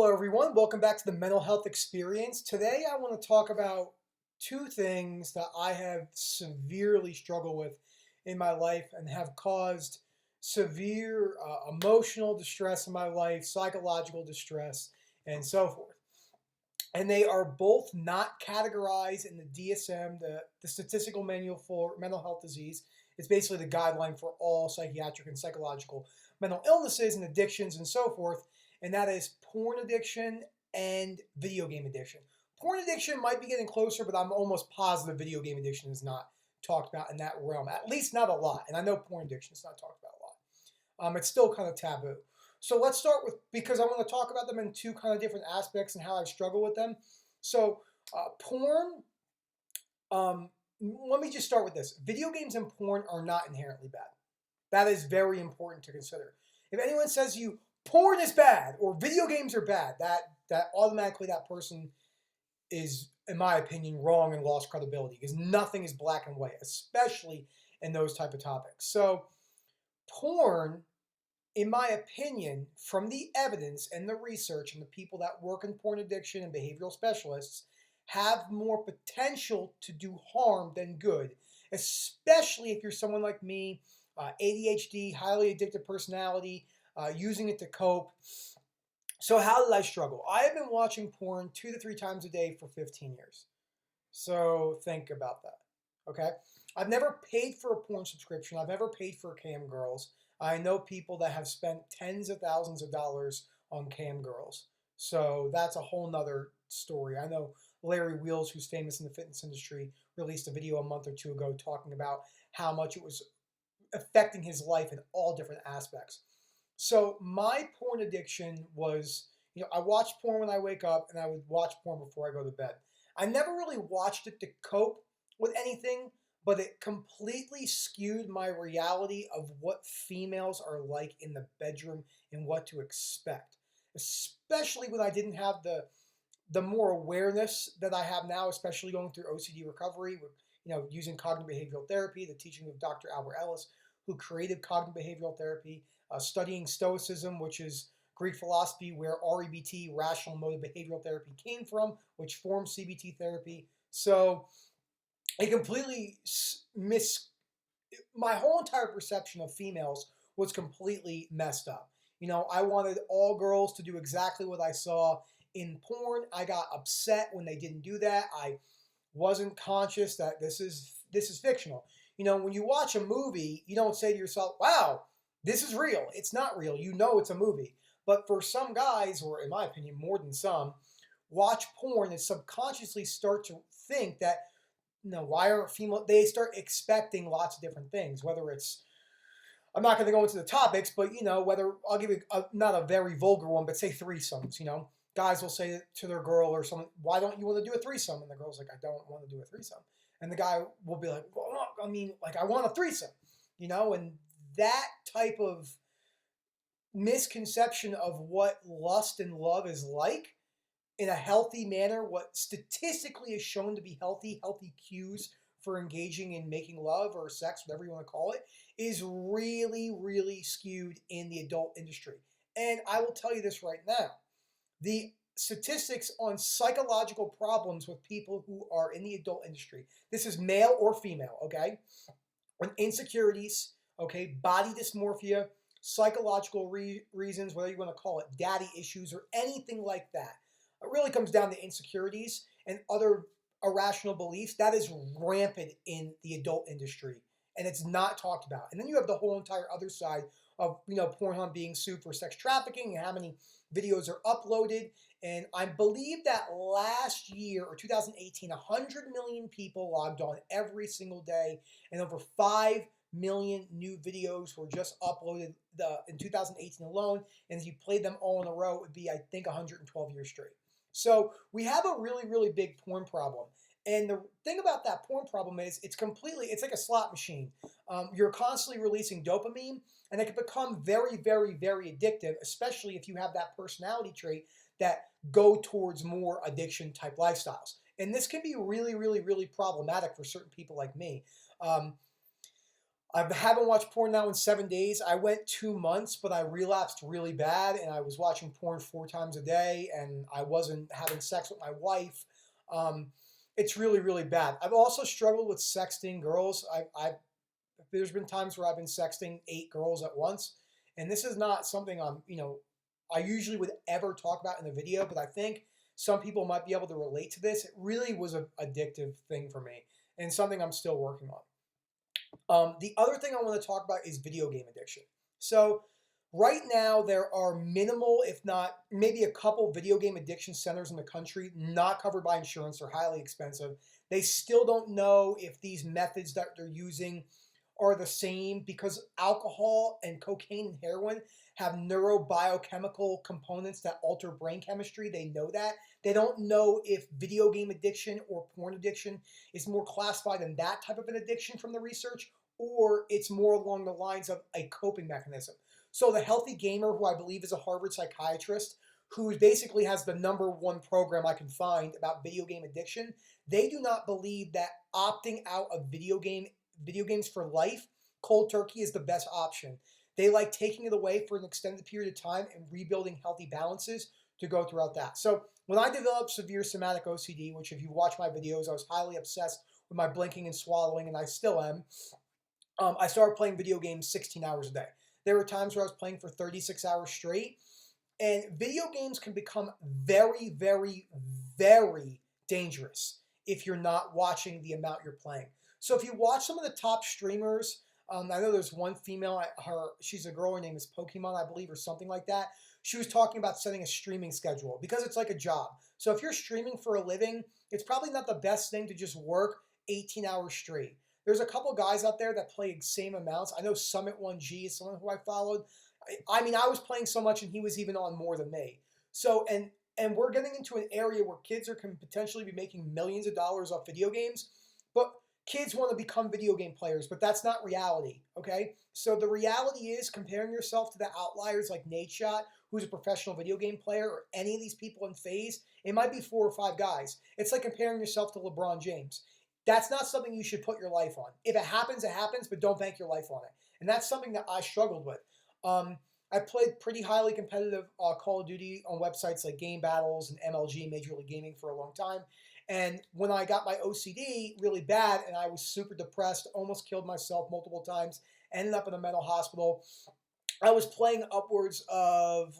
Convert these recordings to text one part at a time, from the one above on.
Hello, everyone. Welcome back to the Mental Health Experience. Today, I want to talk about two things that I have severely struggled with in my life and have caused severe emotional distress in my life, psychological distress, and so forth. And they are both not categorized in the DSM, the Statistical Manual for Mental Health Disease. It's basically the guideline for all psychiatric and psychological mental illnesses and addictions and so forth. And that is porn addiction and video game addiction. Porn addiction might be getting closer, but I'm almost positive video game addiction is not talked about in that realm, at least not a lot. And I know porn addiction is not talked about a lot. It's still kind of taboo. So let's start with, because I want to talk about them in two kind of different aspects and how I struggle with them. So porn, let me just start with this. Video games and porn are not inherently bad. That is very important to consider. If anyone says you porn is bad or video games are bad, that automatically that person is, in my opinion, wrong and lost credibility, because nothing is black and white, especially in those type of topics. So porn, in my opinion, from the evidence and the research and the people that work in porn addiction and behavioral specialists, have more potential to do harm than good, especially if you're someone like me, ADHD, highly addictive personality, using it to cope. So how did I struggle? I have been watching porn 2 to 3 times a day for 15 years. So think about that. Okay? I've never paid for a porn subscription. I've never paid for cam girls. I know people that have spent tens of thousands of dollars on cam girls. So that's a whole nother story. I know Larry Wheels, who's famous in the fitness industry, released a video a month or two ago talking about how much it was affecting his life in all different aspects. So my porn addiction was, I watched porn when I wake up and I would watch porn before I go to bed. I never really watched it to cope with anything, but it completely skewed my reality of what females are like in the bedroom and what to expect. Especially when I didn't have the more awareness that I have now, especially going through OCD recovery, with, using cognitive behavioral therapy, the teaching of Dr. Albert Ellis, who created cognitive behavioral therapy, studying Stoicism, which is Greek philosophy, where REBT, rational emotive behavioral therapy, came from, which formed CBT therapy. So it completely my whole entire perception of females was completely messed up. I wanted all girls to do exactly what I saw in porn. I got upset when they didn't do that. I wasn't conscious that this is fictional. When you watch a movie, you don't say to yourself, "Wow, this is real." It's not real. It's a movie. But for some guys, or in my opinion, more than some, watch porn and subconsciously start to think that, why aren't female? They start expecting lots of different things, whether it's, I'm not going to go into the topics, but whether I'll give you not a very vulgar one, but say threesomes. Guys will say to their girl or someone, "Why don't you want to do a threesome?" And the girl's like, "I don't want to do a threesome." And the guy will be like, "Well, I want a threesome," and that type of misconception of what lust and love is like in a healthy manner, what statistically is shown to be healthy cues for engaging in making love or sex, whatever you want to call it, is really, really skewed in the adult industry. And I will tell you this right now. The statistics on psychological problems with people who are in the adult industry, this is male or female, okay? On insecurities, okay, body dysmorphia, psychological reasons, whether you want to call it daddy issues or anything like that. It really comes down to insecurities and other irrational beliefs. That is rampant in the adult industry, and it's not talked about. And then you have the whole entire other side of, Pornhub being sued for sex trafficking and how many videos are uploaded. And I believe that last year, or 2018, 100 million people logged on every single day, and over 5 million new videos were just uploaded in 2018 alone. And if you played them all in a row, it would be, I think, 112 years straight. So we have a really, really big porn problem. And the thing about that porn problem is it's like a slot machine. You're constantly releasing dopamine, and it can become very, very, very addictive, especially if you have that personality trait that go towards more addiction type lifestyles. And this can be really, really, really problematic for certain people like me. I haven't watched porn now in 7 days. I went 2 months, but I relapsed really bad, and I was watching porn 4 times a day, and I wasn't having sex with my wife. Um, it's really, really bad. I've also struggled with sexting girls. There's been times where I've been sexting 8 girls at once, and this is not something I usually would ever talk about in a video, but I think some people might be able to relate to this. It really was an addictive thing for me, and something I'm still working on. The other thing I want to talk about is video game addiction. So, right now, there are minimal, if not maybe a couple video game addiction centers in the country not covered by insurance or highly expensive. They still don't know if these methods that they're using are the same because alcohol and cocaine and heroin have neurobiochemical components that alter brain chemistry. They know that. They don't know if video game addiction or porn addiction is more classified in that type of an addiction from the research, or it's more along the lines of a coping mechanism. So the Healthy Gamer, who I believe is a Harvard psychiatrist, who basically has the #1 program I can find about video game addiction, they do not believe that opting out of video games for life, cold turkey, is the best option. They like taking it away for an extended period of time and rebuilding healthy balances to go throughout that. So when I developed severe somatic OCD, which if you watch my videos, I was highly obsessed with my blinking and swallowing, and I still am, I started playing video games 16 hours a day. There were times where I was playing for 36 hours straight, and video games can become very, very, very dangerous if you're not watching the amount you're playing. So if you watch some of the top streamers, I know there's one female, she's a girl, her name is Pokemon, I believe, or something like that. She was talking about setting a streaming schedule because it's like a job. So if you're streaming for a living, it's probably not the best thing to just work 18 hours straight. There's a couple guys out there that play the same amounts. I know Summit1G is someone who I followed. I mean, I was playing so much, and he was even on more than me. So, and we're getting into an area where kids can potentially be making millions of dollars off video games, but kids want to become video game players, but that's not reality, okay? So the reality is comparing yourself to the outliers like Nadeshot, who's a professional video game player, or any of these people in FaZe, it might be 4 or 5 guys. It's like comparing yourself to LeBron James. That's not something you should put your life on. If it happens, but don't bank your life on it. And that's something that I struggled with. I played pretty highly competitive Call of Duty on websites like Game Battles and MLG, Major League Gaming, for a long time. And when I got my OCD really bad and I was super depressed, almost killed myself multiple times, ended up in a mental hospital, I was playing upwards of,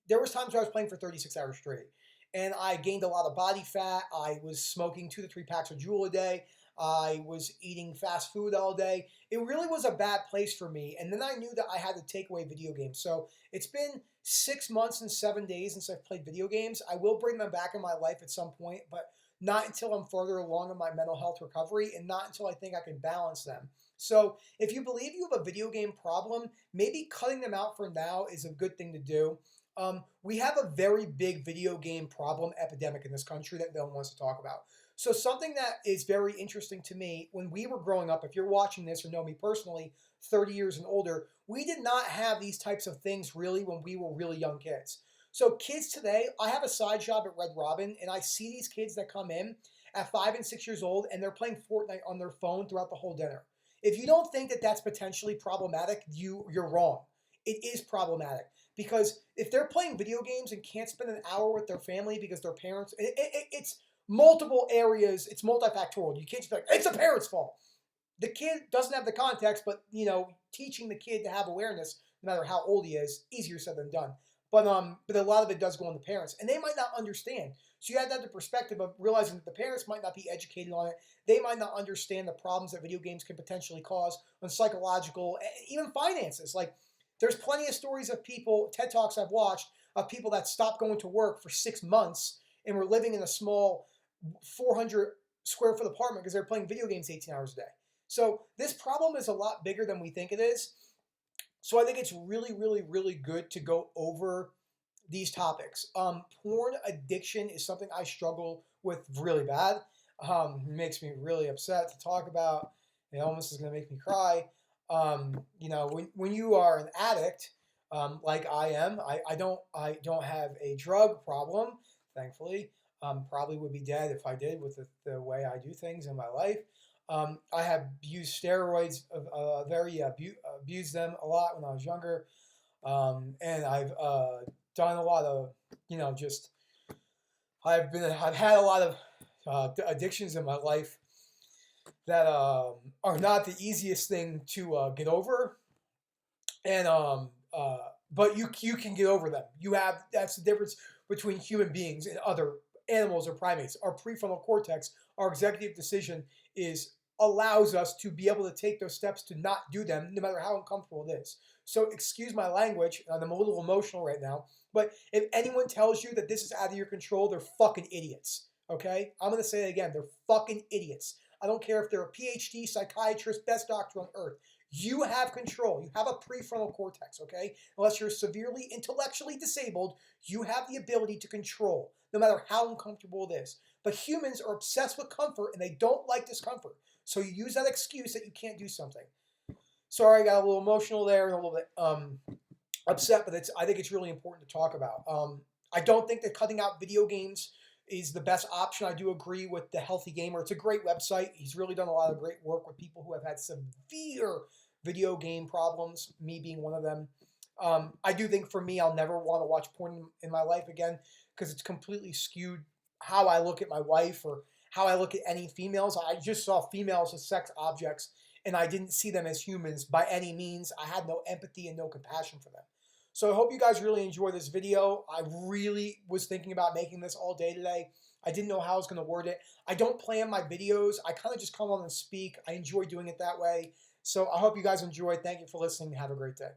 there was times where I was playing for 36 hours straight. And I gained a lot of body fat. I was smoking 2 to 3 packs of Juul a day. I was eating fast food all day. It really was a bad place for me. And then I knew that I had to take away video games. So it's been 6 months and 7 days since I've played video games. I will bring them back in my life at some point, but not until I'm further along in my mental health recovery, and not until I think I can balance them. So if you believe you have a video game problem, maybe cutting them out for now is a good thing to do. We have a very big video game problem epidemic in this country that no one wants to talk about. So something that is very interesting to me, when we were growing up, if you're watching this or know me personally, 30 years and older, we did not have these types of things really when we were really young kids. So kids today, I have a side job at Red Robin, and I see these kids that come in at 5 and 6 years old, and they're playing Fortnite on their phone throughout the whole dinner. If you don't think that that's potentially problematic, you're wrong. It is problematic. Because if they're playing video games and can't spend an hour with their family because their parents, it's multiple areas, it's multifactorial. You can't just be like, it's the parents' fault. The kid doesn't have the context, but teaching the kid to have awareness, no matter how old he is, easier said than done. But a lot of it does go on the parents, and they might not understand. So you have to have the perspective of realizing that the parents might not be educated on it. They might not understand the problems that video games can potentially cause on psychological, even finances. Like, there's plenty of stories of people, TED Talks I've watched, of people that stopped going to work for 6 months and were living in a small 400 square foot apartment because they're playing video games 18 hours a day. So this problem is a lot bigger than we think it is. So I think it's really, really, really good to go over these topics. Porn addiction is something I struggle with really bad. It makes me really upset to talk about. It almost is going to make me cry. When you are an addict, like I am, I don't have a drug problem, thankfully. Probably would be dead if I did with the way I do things in my life. I have used steroids, abused them a lot when I was younger, and I've done a lot of, just I've had a lot of addictions in my life that are not the easiest thing to get over, and but you can get over them. That's the difference between human beings and other animals or primates. Our prefrontal cortex, our executive decision is allows us to be able to take those steps to not do them, no matter how uncomfortable it is. So excuse my language, and I'm a little emotional right now. But if anyone tells you that this is out of your control, they're fucking idiots. Okay, I'm gonna say it again. They're fucking idiots. I don't care if they're a PhD psychiatrist, best doctor on earth. You have control. You have a prefrontal cortex, okay? Unless you're severely intellectually disabled, you have the ability to control, no matter how uncomfortable it is. But humans are obsessed with comfort and they don't like discomfort. So you use that excuse that you can't do something. Sorry, I got a little emotional there and a little bit upset, but I think it's really important to talk about. I don't think that cutting out video games is the best option. I do agree with the Healthy Gamer. It's a great website. He's really done a lot of great work with people who have had severe video game problems, me being one of them. I do think for me, I'll never want to watch porn in my life again because it's completely skewed how I look at my wife or how I look at any females. I just saw females as sex objects and I didn't see them as humans by any means. I had no empathy and no compassion for them. So I hope you guys really enjoy this video. I really was thinking about making this all day today. I didn't know how I was going to word it. I don't plan my videos. I kind of just come on and speak. I enjoy doing it that way. So I hope you guys enjoyed. Thank you for listening. Have a great day.